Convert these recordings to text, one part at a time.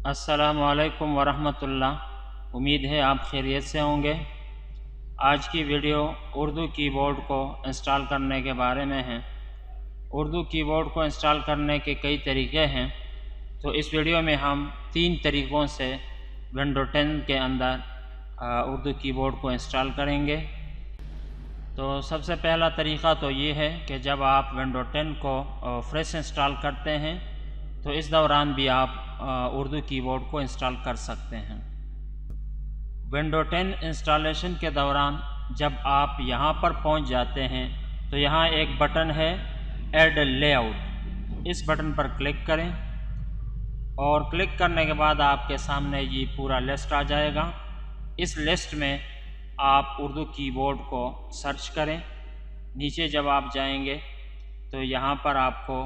अस्सलामुअलैकुम वरहमतुल्लाह। उम्मीद है आप खैरियत से होंगे। आज की वीडियो उर्दू कीबोर्ड को इंस्टॉल करने के बारे में है। उर्दू कीबोर्ड को इंस्टॉल करने के कई तरीक़े हैं, तो इस वीडियो में हम 3 तरीक़ों से विंडो 10 के अंदर उर्दू कीबोर्ड को इंस्टॉल करेंगे। तो सबसे पहला तरीक़ा तो ये है कि जब आप विंडो 10 को फ्रेश इंस्टॉल करते हैं तो इस दौरान भी आप उर्दू कीबोर्ड को इंस्टॉल कर सकते हैं। विंडो 10 इंस्टॉलेशन के दौरान जब आप यहाँ पर पहुँच जाते हैं तो यहाँ एक बटन है ऐड लेआउट, इस बटन पर क्लिक करें और क्लिक करने के बाद आपके सामने ये पूरा लिस्ट आ जाएगा। इस लिस्ट में आप उर्दू कीबोर्ड को सर्च करें। नीचे जब आप जाएंगे तो यहाँ पर आपको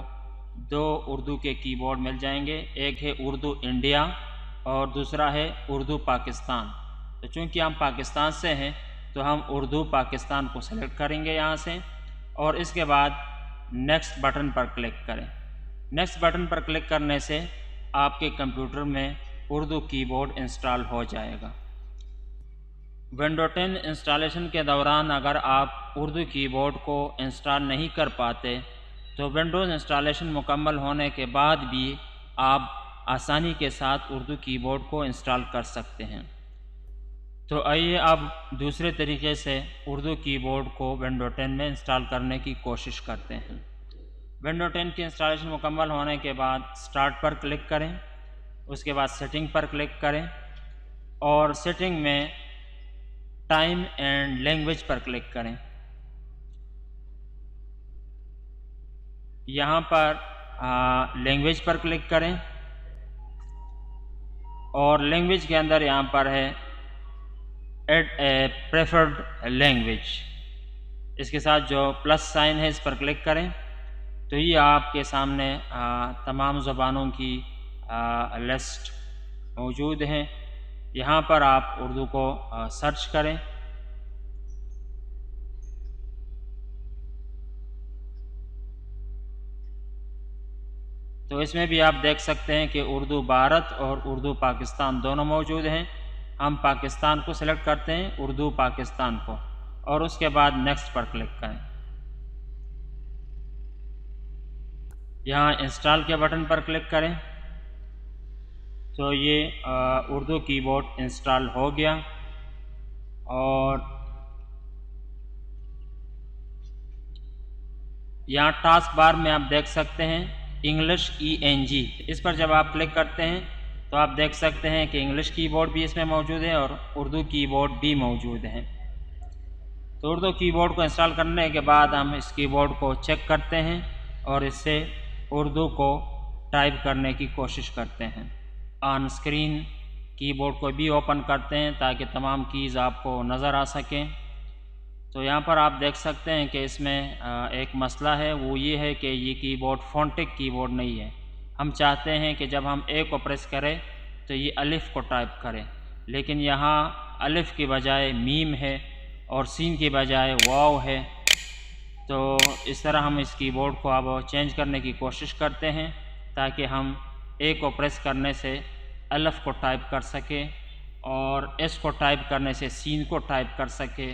2 उर्दू के कीबोर्ड मिल जाएंगे, एक है उर्दू इंडिया और दूसरा है उर्दू पाकिस्तान। तो चूँकि हम पाकिस्तान से हैं तो हम उर्दू पाकिस्तान को सेलेक्ट करेंगे यहाँ से और इसके बाद नेक्स्ट बटन पर क्लिक करें। नेक्स्ट बटन पर क्लिक करने से आपके कंप्यूटर में उर्दू कीबोर्ड इंस्टॉल हो जाएगा। विंडो 10 इंस्टॉलेशन के दौरान अगर आप उर्दू कीबोर्ड को इंस्टॉल नहीं कर पाते तो विंडोज़ इंस्टॉलेशन मुकम्मल होने के बाद भी आप आसानी के साथ उर्दू कीबोर्ड को इंस्टॉल कर सकते हैं। तो आइए अब दूसरे तरीके से उर्दू कीबोर्ड को विंडो 10 में इंस्टॉल करने की कोशिश करते हैं। विंडो 10 की इंस्टॉलेशन मुकम्मल होने के बाद स्टार्ट पर क्लिक करें, उसके बाद सेटिंग पर क्लिक करें और सेटिंग में टाइम एंड लैंग्वेज पर क्लिक करें। यहाँ पर लैंग्वेज पर क्लिक करें और लैंग्वेज के अंदर यहाँ पर है ऐड ए प्रेफर्ड लैंग्वेज, इसके साथ जो प्लस साइन है इस पर क्लिक करें तो ये आपके सामने तमाम ज़बानों की लिस्ट मौजूद है। यहाँ पर आप उर्दू को सर्च करें। तो इसमें भी आप देख सकते हैं कि उर्दू भारत और उर्दू पाकिस्तान दोनों मौजूद हैं। हम पाकिस्तान को सिलेक्ट करते हैं, उर्दू पाकिस्तान को, और उसके बाद नेक्स्ट पर क्लिक करें। यहाँ इंस्टॉल के बटन पर क्लिक करें तो ये उर्दू कीबोर्ड इंस्टॉल हो गया और यहाँ टास्क बार में आप देख सकते हैं इंग्लिश ENG, इस पर जब आप क्लिक करते हैं तो आप देख सकते हैं कि इंग्लिश कीबोर्ड भी इसमें मौजूद है और उर्दू कीबोर्ड भी मौजूद है। तो उर्दू कीबोर्ड को इंस्टॉल करने के बाद हम इस कीबोर्ड को चेक करते हैं और इससे उर्दू को टाइप करने की कोशिश करते हैं। ऑन स्क्रीन कीबोर्ड को भी ओपन करते हैं ताकि तमाम कीज़ आपको नज़र आ सकें। तो यहाँ पर आप देख सकते हैं कि इसमें एक मसला है, वो ये है कि ये कीबोर्ड फोनेटिक कीबोर्ड नहीं है। हम चाहते हैं कि जब हम ए को प्रेस करें तो ये अलिफ को टाइप करें, लेकिन यहाँ अलिफ की बजाय मीम है और सीन की बजाय वाव है। तो इस तरह हम इस कीबोर्ड को अब चेंज करने की कोशिश करते हैं ताकि हम ए को प्रेस करने से अलिफ को टाइप कर सकें और एस को टाइप करने से सीन को टाइप कर सके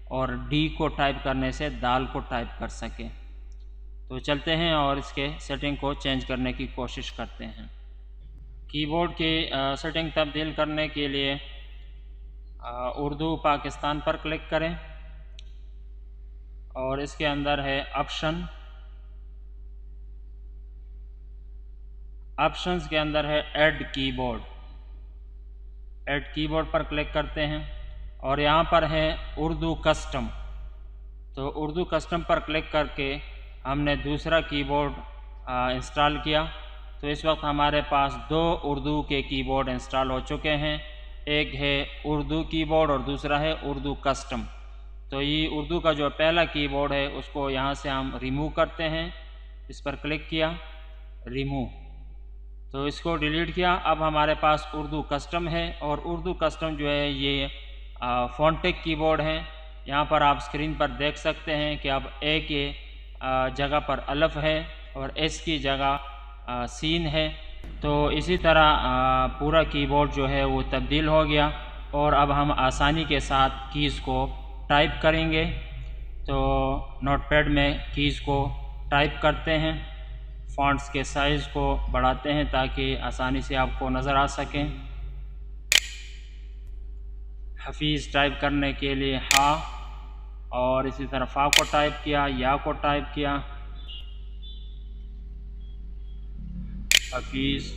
और डी को टाइप करने से दाल को टाइप कर सके। तो चलते हैं और इसके सेटिंग को चेंज करने की कोशिश करते हैं। कीबोर्ड की सेटिंग तब्दील करने के लिए उर्दू पाकिस्तान पर क्लिक करें और इसके अंदर है ऑप्शंस के अंदर है ऐड कीबोर्ड। ऐड कीबोर्ड पर क्लिक करते हैं और यहाँ पर है उर्दू कस्टम। तो उर्दू कस्टम पर क्लिक करके हमने दूसरा कीबोर्ड इंस्टॉल किया। तो इस वक्त हमारे पास 2 उर्दू के कीबोर्ड इंस्टॉल हो चुके हैं, एक है उर्दू कीबोर्ड और दूसरा है उर्दू कस्टम। तो ये उर्दू का जो पहला कीबोर्ड है उसको यहाँ से हम रिमूव करते हैं, इस पर क्लिक किया, रिमूव, तो इसको डिलीट किया। अब हमारे पास उर्दू कस्टम है और उर्दू कस्टम जो है ये फोनेटिक कीबोर्ड है। यहाँ पर आप स्क्रीन पर देख सकते हैं कि अब ए के जगह पर अलिफ है और एस की जगह सीन है। تو اسی طرح پورا کی بورڈ جو ہے وہ تبدیل ہو گیا اور اب ہم آسانی کے ساتھ کیز کو ٹائپ کریں گے۔ تو نوٹ پیڈ میں کیز کو ٹائپ کرتے ہیں، فونٹس کے سائز کو بڑھاتے ہیں تاکہ آسانی سے آپ کو نظر آ سکیں۔ حفیظ ٹائپ کرنے کے لیے ہا، اور اسی طرح فا کو ٹائپ کیا، یا کو ٹائپ کیا، حفیظ۔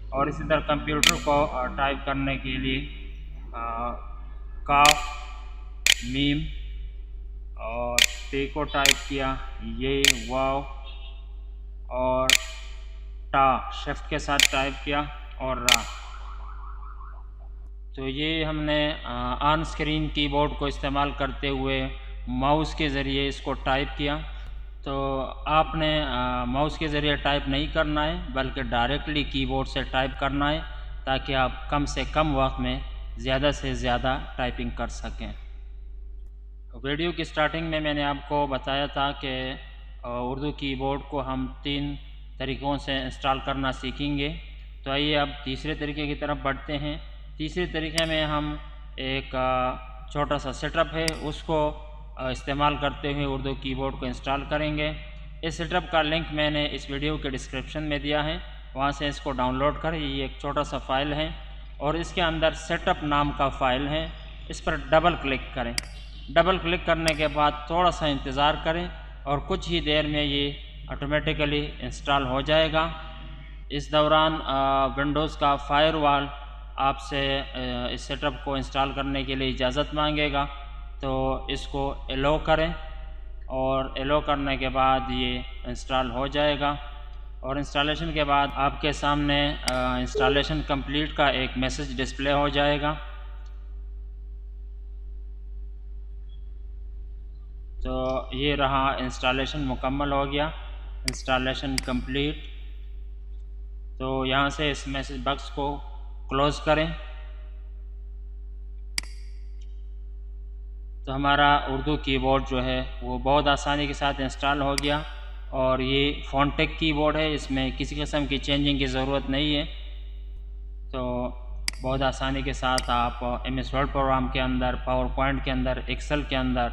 اور اسی طرح کمپیوٹر کو ٹائپ کرنے کے لیے کاف، میم اور ٹے کو ٹائپ کیا، یہ واو اور ٹا شفٹ کے ساتھ ٹائپ کیا اور را۔ تو یہ ہم نے آن اسکرین کی بورڈ کو استعمال کرتے ہوئے ماؤس کے ذریعے اس کو ٹائپ کیا۔ تو آپ نے ماؤس کے ذریعے ٹائپ نہیں کرنا ہے بلکہ ڈائریکٹلی کی بورڈ سے ٹائپ کرنا ہے تاکہ آپ کم سے کم وقت میں زیادہ سے زیادہ ٹائپنگ کر سکیں۔ ویڈیو کی سٹارٹنگ میں نے آپ کو بتایا تھا کہ اردو کی بورڈ کو ہم 3 طریقوں سے انسٹال کرنا سیکھیں گے۔ تو آئیے اب تیسرے طریقے کی طرف بڑھتے ہیں۔ تیسرے طریقے میں ہم ایک چھوٹا سا سیٹ اپ ہے اس کو استعمال کرتے ہوئے اردو کی بورڈ کو انسٹال کریں گے۔ اس سیٹ اپ کا لنک میں نے اس ویڈیو کے ڈسکرپشن میں دیا ہے، وہاں سے اس کو ڈاؤن لوڈ کریں۔ یہ ایک چھوٹا سا فائل ہے اور اس کے اندر سیٹ اپ نام کا فائل ہے، اس پر ڈبل کلک کریں۔ ڈبل کلک کرنے کے بعد تھوڑا سا انتظار کریں اور کچھ ہی دیر میں یہ آٹومیٹیکلی انسٹال ہو جائے گا۔ اس دوران ونڈوز کا فائر وال آپ سے اس سیٹ اپ کو انسٹال کرنے کے لیے اجازت مانگے گا، تو اس کو ایلو کریں اور ایلو کرنے کے بعد یہ انسٹال ہو جائے گا۔ اور انسٹالیشن کے بعد آپ کے سامنے انسٹالیشن کمپلیٹ کا ایک میسج ڈسپلے ہو جائے گا۔ تو یہ رہا، انسٹالیشن مکمل ہو گیا، انسٹالیشن کمپلیٹ۔ تو یہاں سے اس میسج باکس کو کلوز کریں۔ تو ہمارا اردو کی بورڈ جو ہے وہ بہت آسانی کے ساتھ انسٹال ہو گیا، اور یہ فونٹیک کی بورڈ ہے، اس میں کسی قسم کی چینجنگ کی ضرورت نہیں ہے۔ تو بہت آسانی کے ساتھ آپ ایم ایس ورڈ پروگرام کے اندر، پاور پوائنٹ کے اندر، ایکسل کے اندر،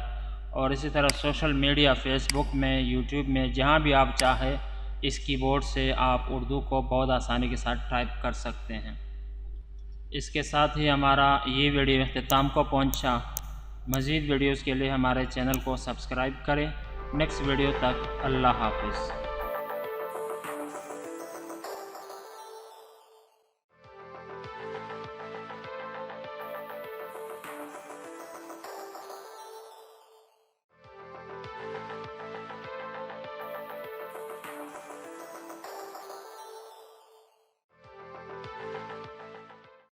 اور اسی طرح سوشل میڈیا، فیس بک میں، یوٹیوب میں، جہاں بھی آپ چاہیں اس کی بورڈ سے آپ اردو کو بہت آسانی کے ساتھ ٹائپ کر سکتے ہیں۔ اس کے ساتھ ہی ہمارا یہ ویڈیو اختتام کو پہنچا۔ مزید ویڈیوز کے لیے ہمارے چینل کو سبسکرائب کریں۔ نیکسٹ ویڈیو تک اللہ حافظ۔